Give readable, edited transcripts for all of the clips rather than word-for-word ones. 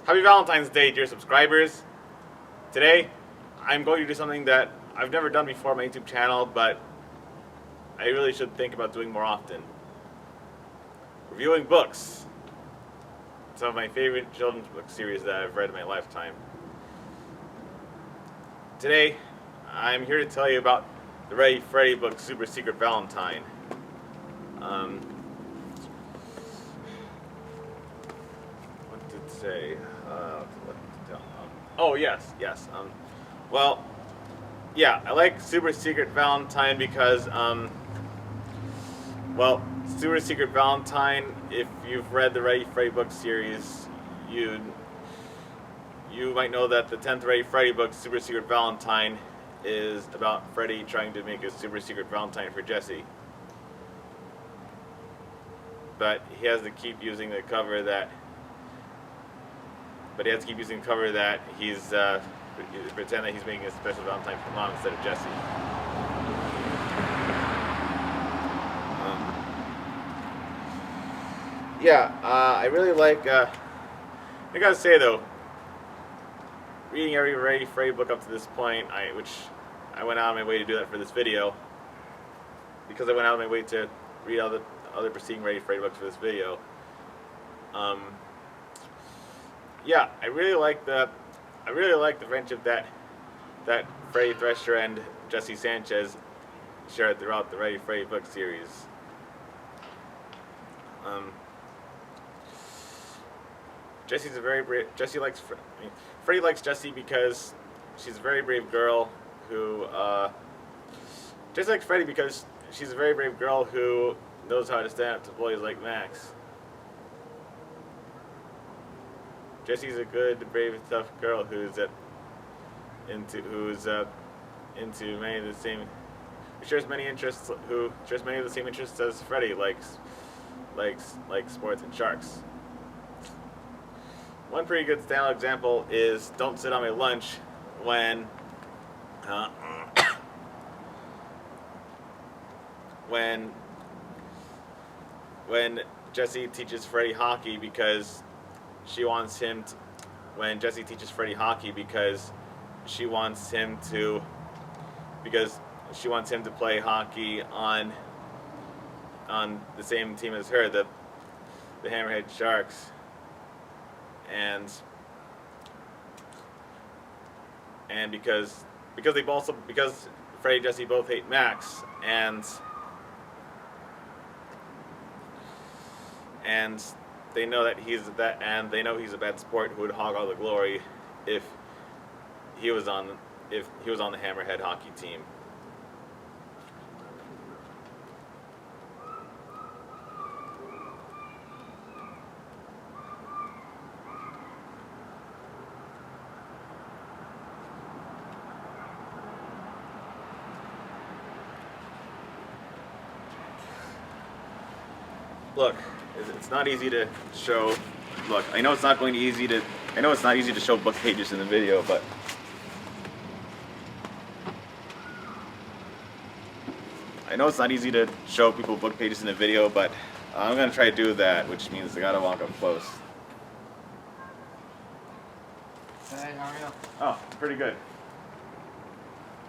Happy Valentine's Day, dear subscribers. Today, I'm going to do something that I've never done before on my YouTube channel, but I really should think about doing more often. Reviewing books. Some of my favorite children's book series that I've read in my lifetime. Today, I'm here to tell you about the Ready Freddy book, Super Secret Valentine. What did it say? Oh, yes. Well, yeah, I like Super Secret Valentine because, Super Secret Valentine, if you've read the Ready Freddy book series, you might know that the 10th Ready Freddy book, Super Secret Valentine, is about Freddy trying to make a super secret Valentine for Jessie. But he has to keep using the cover that he's pretend that he's making a special Valentine for Mom instead of Jessie. I really like. I gotta say though, reading every Ready Freddy book up to this point, which I went out of my way to do that for this video, because I went out of my way to read all the other preceding Ready Freddy books for this video. I really like the friendship that Freddy Thresher and Jessie Sanchez shared throughout the Ready Freddy book series. Jessie's a very brave. Freddy likes Jessie because she's a very brave girl who. Jessie likes Freddy because she's a very brave girl who knows how to stand up to bullies like Max. Jessie's a good, brave, tough girl who's into many of the same. Who shares many of the same interests as Freddy, likes sports and sharks. One pretty good standout example is "Don't sit on my lunch" when Jessie teaches Freddy hockey because she wants him to, play hockey on the same team as her, the Hammerhead Sharks. And because Freddy and Jessie both hate Max, and they know that he's a bad sport who would hog all the glory if he was on the Hammerhead hockey team. Look, it's not easy to show. Look, I know it's not easy to show book pages in the video, but I'm gonna try to do that, which means I gotta walk up close. Hey, how are you? Oh, pretty good.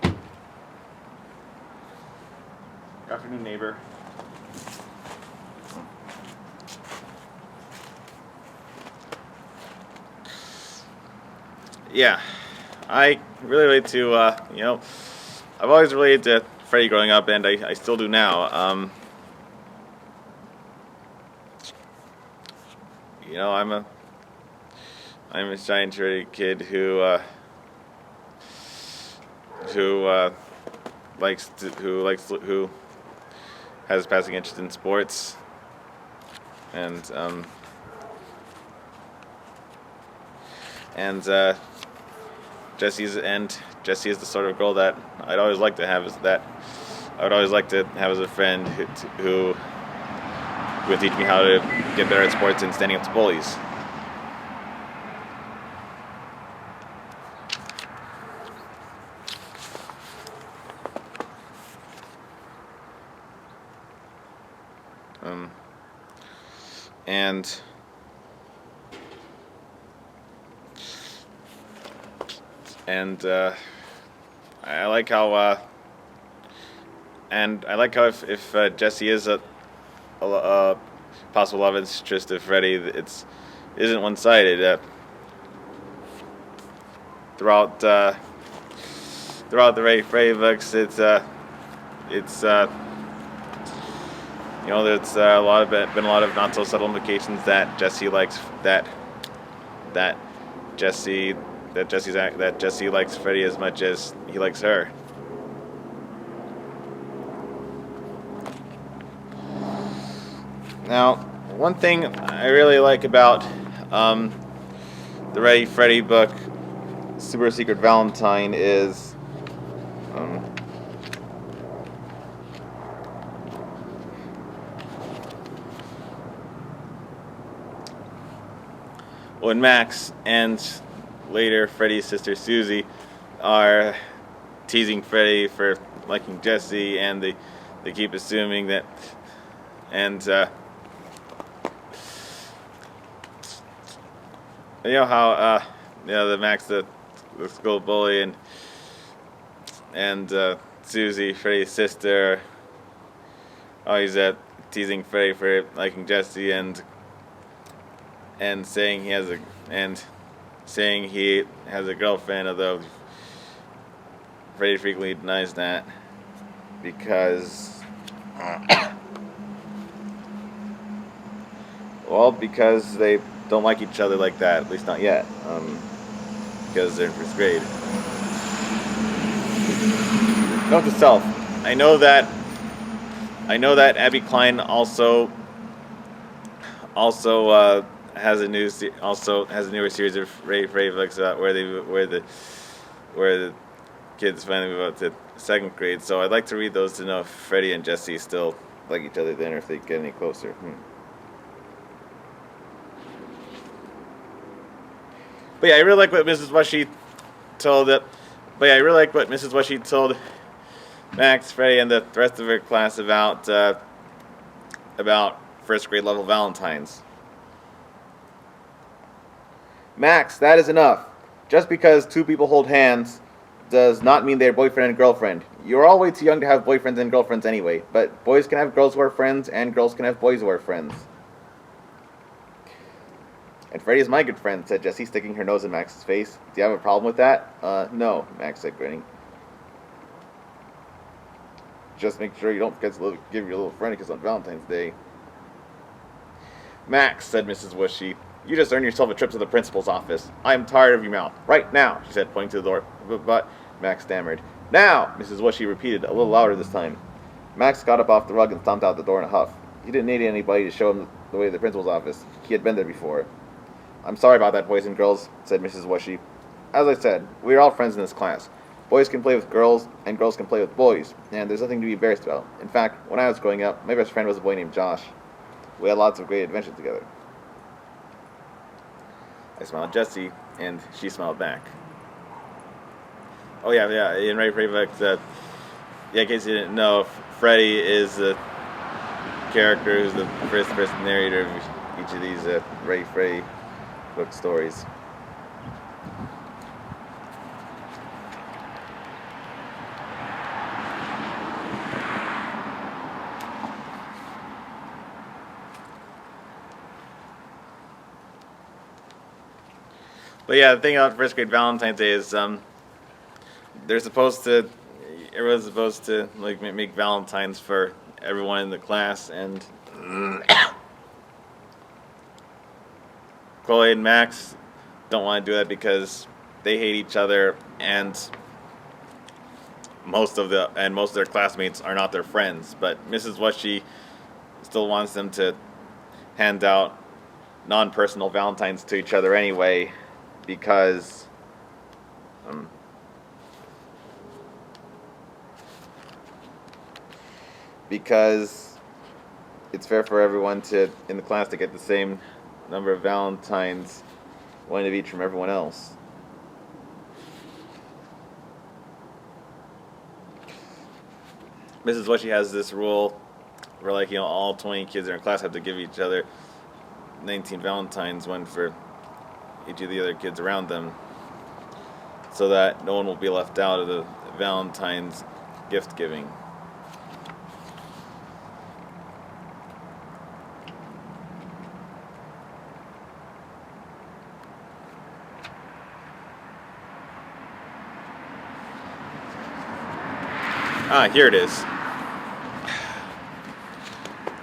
Good afternoon, neighbor. Yeah, I really relate to, I've always related to Freddy growing up, and I still do now. I'm a giant Freddy kid who has a passing interest in sports, and Jessie is the sort of girl that I'd always like to have as a friend who would teach me how to get better at sports and standing up to bullies. And and I like how if Jesse is a possible love interest of Freddy, isn't one-sided. Throughout the Ready Freddy books, it's there's been a lot of not so subtle implications that Jesse likes that Jesse likes Freddy as much as he likes her. Now, one thing I really like about the Ready Freddy book, Super Secret Valentine, is when Max and later Freddy's sister Susie are teasing Freddy for liking Jesse, and they keep assuming that, and you know how the Max, the school bully, and Susie, Freddy's sister, always teasing Freddy for liking Jesse, and saying he has a girlfriend, although Freddy frequently denies that because because they don't like each other like that, at least not yet, because they're in first grade. Note to self: I know that Abby Klein also has a newer series of Ready Freddy books where the kids finally move up to second grade. So I'd like to read those to know if Freddy and Jesse still like each other then, or if they get any closer. But yeah, I really like what Mrs. Weshy told Max, Freddy, and the rest of her class about first grade level Valentines. Max, that is enough. Just because two people hold hands does not mean they're boyfriend and girlfriend. You're all way too young to have boyfriends and girlfriends anyway, but boys can have girls who are friends, and girls can have boys who are friends. And Freddy is my good friend, said Jessie, sticking her nose in Max's face. Do you have a problem with that? No, Max said, grinning. Just make sure you don't forget to give your little friend a kiss on Valentine's Day. Max, said Mrs. Wushy, you just earned yourself a trip to the principal's office. I am tired of your mouth. Right now, she said, pointing to the door. But Max stammered. Now, Mrs. Wushy repeated, a little louder this time. Max got up off the rug and stomped out the door in a huff. He didn't need anybody to show him the way to the principal's office. He had been there before. I'm sorry about that, boys and girls, said Mrs. Wushy. As I said, we are all friends in this class. Boys can play with girls, and girls can play with boys, and there's nothing to be embarrassed about. In fact, when I was growing up, my best friend was a boy named Josh. We had lots of great adventures together. I smiled at Jessie, and she smiled back. Oh yeah, in Ready Freddy books, in case you didn't know, Freddy is the character who's the first person narrator of each of these Ready Freddy book stories. But yeah, the thing about first grade Valentine's Day is everyone's supposed to like make Valentines for everyone in the class, and Chloe and Max don't want to do that because they hate each other, and most of their classmates are not their friends. But Mrs. Wushy still wants them to hand out non-personal Valentines to each other anyway, because it's fair for everyone in the class to get the same number of Valentines, one of each from everyone else. Mrs. Wushy has this rule where, all 20 kids in her class have to give each other 19 Valentines, one for each of the other kids around them. so that no one will be left out of the Valentine's gift giving. Here it is.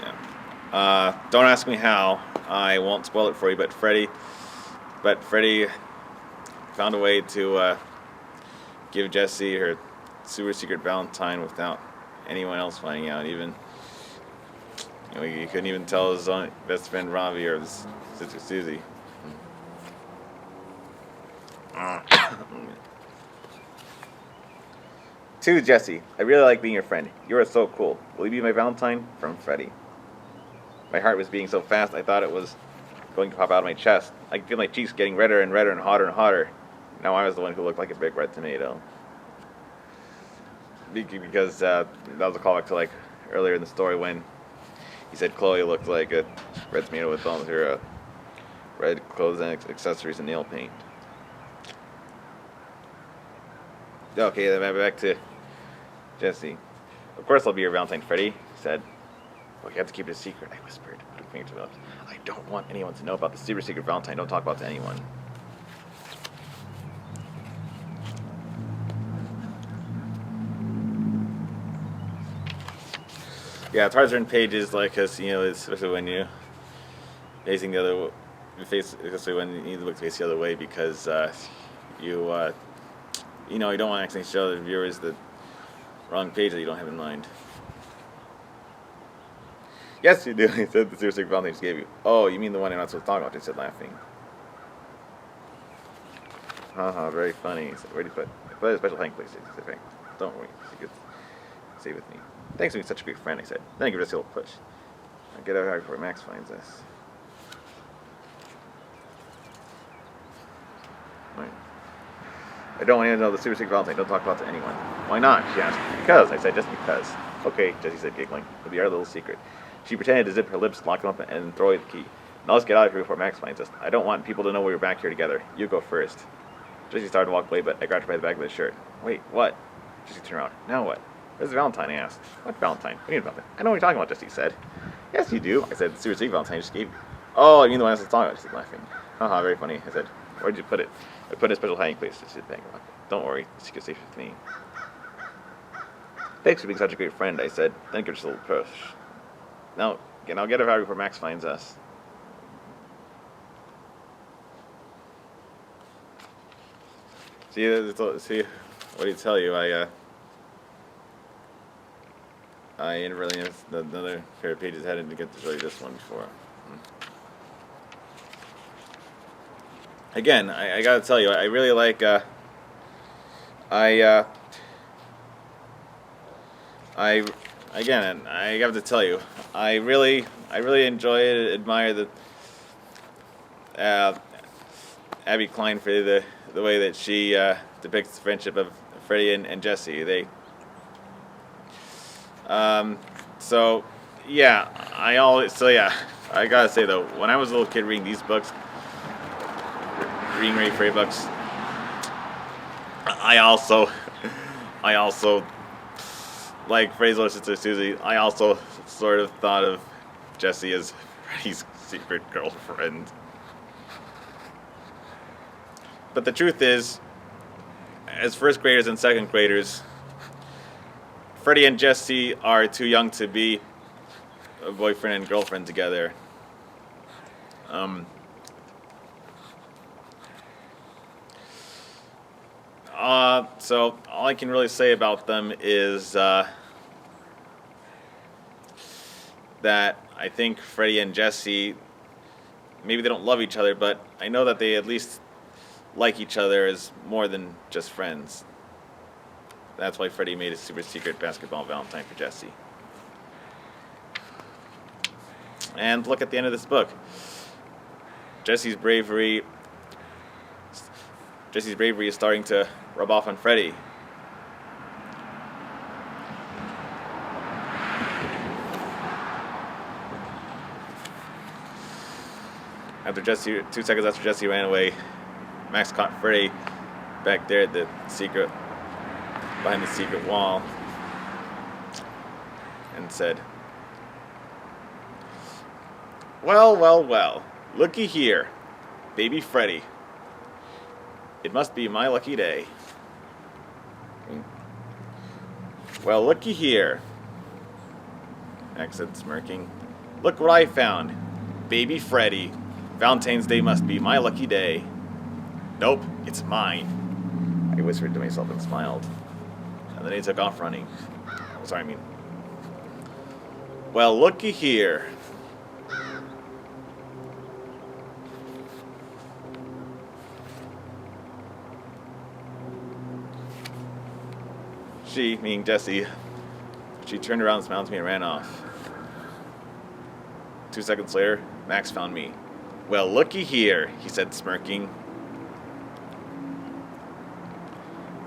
Yeah. Don't ask me how. I won't spoil it for you, but Freddy found a way to give Jessie her super secret Valentine without anyone else finding out. Even he couldn't even tell his own best friend Ravi or his sister Susie. To Jessie, I really like being your friend. You are so cool. Will you be my Valentine? From Freddy. My heart was beating so fast I thought it was going to pop out of my chest. I could feel my cheeks getting redder and redder and hotter. Now I was the one who looked like a big red tomato. Because that was a callback to like earlier in the story when he said Chloe looked like a red tomato with all her red clothes and accessories and nail paint. Okay, then back to Jessie. Of course I'll be your Valentine, Freddy, he said. Well, you have to keep it a secret, I whispered, putting finger to my lips. I don't want anyone to know about the super secret Valentine. Don't talk about it to anyone. Yeah, it's hard to turn pages, like, cause especially when you facing the other especially when you need the book to face the other way, because you don't want to accidentally show the viewers the wrong page that you don't have in mind. Yes, you do, he said. The super secret Valentine just gave you. Oh, you mean the one I'm not supposed to talk about? He said, laughing. Haha, very funny. He said, where do you put a special thank, please? He said, don't worry, you could stay with me. Thanks for being such a great friend, I said. Then I give us a little push. I'll get out of here before Max finds us. Right. I don't want anyone to know the super secret Valentine. Don't talk about it to anyone. Why not? She asked. Because, I said, just because. Okay, Jessie said, giggling. It'll be our little secret. She pretended to zip her lips, lock them up, and throw away the key. Now let's get out of here before Max finds us. I don't want people to know we're back here together. You go first. Jessie started to walk away, but I grabbed her by the back of the shirt. Wait, what? Jessie turned around. Now what? Where's the Valentine? I asked. What Valentine? What do you mean Valentine? I know what you're talking about, Jessie said. Yes, you do. I said, the super secret Valentine I just gave you. Oh, I mean the one I was talking about, she said, laughing. Haha, very funny. I said, where did you put it? I put it in a special hiding place. She said, don't worry, the secret's safe with me. Thanks for being such a great friend, I said. Then give us a little push. Now, again, I'll get her out before Max finds us. See, what do you tell you? I didn't really have another pair of pages ahead to get to show you this one before. Again, I gotta tell you, I really like. I have to tell you, I really enjoy it, admire the Abby Klein for the way that she depicts the friendship of Freddy and Jessie. I gotta say though, when I was a little kid reading these books, reading Ready Freddy books, I also like Freddy's little sister Susie. I also sort of thought of Jessie as Freddy's secret girlfriend. But the truth is, as first graders and second graders, Freddy and Jessie are too young to be a boyfriend and girlfriend together. So all I can really say about them is that I think Freddy and Jessie, maybe they don't love each other, but I know that they at least like each other as more than just friends. That's why Freddy made a super secret basketball Valentine for Jessie. And look at the end of this book. Jessie's bravery is starting to rub off on Freddy. After 2 seconds after Jessie ran away, Max caught Freddy back there at the secret, behind the secret wall, and said, "Well, well, well, looky here, baby Freddy. It must be my lucky day. Well, looky here," Max said, smirking. "Look what I found. Baby Freddy. Valentine's Day must be my lucky day. Nope, it's mine." I whispered to myself and smiled. And then he took off running. Well, looky here. She, meaning Jessie, she turned around, smiled to me, and ran off. 2 seconds later, Max found me. "Well, looky here," he said, smirking.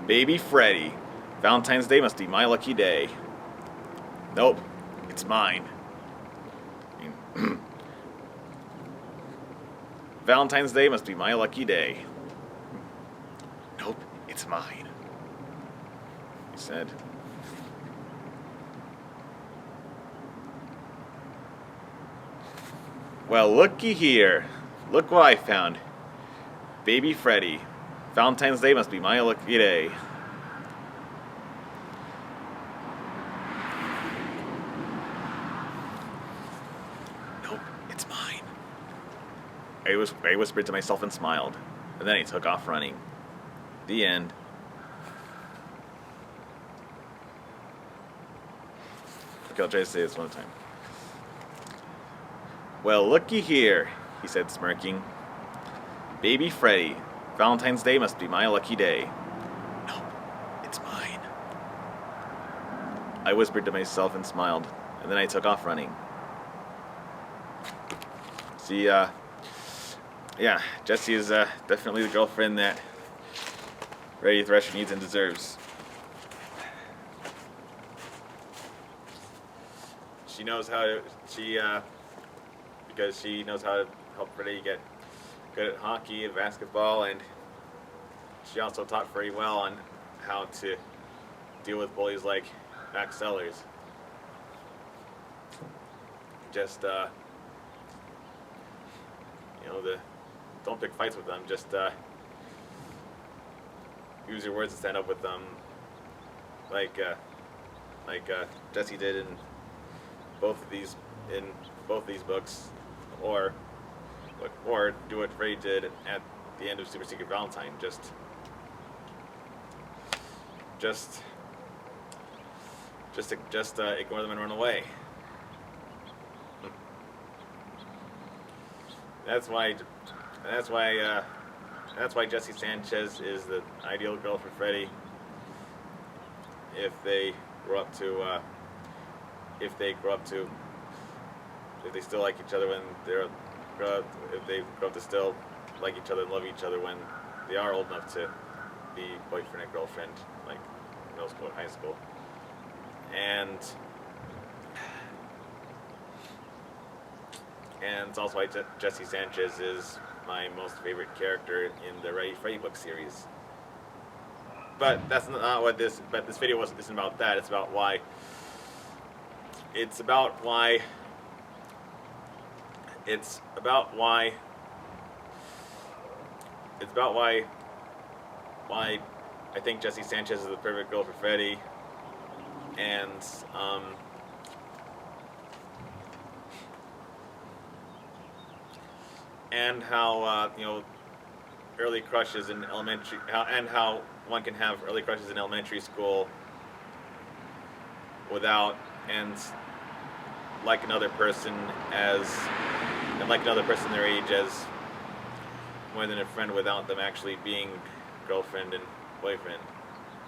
"Baby Freddy. Valentine's Day must be my lucky day. Nope, it's mine. Valentine's Day must be my lucky day. Nope, it's mine," he said. Well, looky here. Look what I found. Baby Freddy. Valentine's Day must be my lucky day. Nope, it's mine. I whispered to myself and smiled, and then he took off running. The end. Okay, I'll try to say this one time. Well, looky here, he said, smirking. Baby Freddy. Valentine's Day must be my lucky day. Nope, it's mine. I whispered to myself and smiled, and then I took off running. See, yeah, Jessie is definitely the girlfriend that Ready Thresher needs and deserves. She knows how to, because she knows how to help Freddy get good at hockey and basketball, and she also taught Freddy well on how to deal with bullies like Max Sellers. Just, don't pick fights with them, just use your words to stand up with them, like Jessie did in both these books, or do what Freddy did at the end of Super Secret Valentine. Just ignore them and run away. That's why Jessie Sanchez is the ideal girl for Freddy. If they still like each other when if they grow up to still like each other and love each other when they are old enough to be boyfriend and girlfriend, like middle school and high school. And it's also why Jessie Sanchez is my most favorite character in the Ready Freddy book series. But that's not what this video isn't about that. It's about why I think Jessie Sanchez is the perfect girl for Freddy, and how early crushes in elementary, and how one can have early crushes in elementary school without like another person their age as more than a friend, without them actually being girlfriend and boyfriend.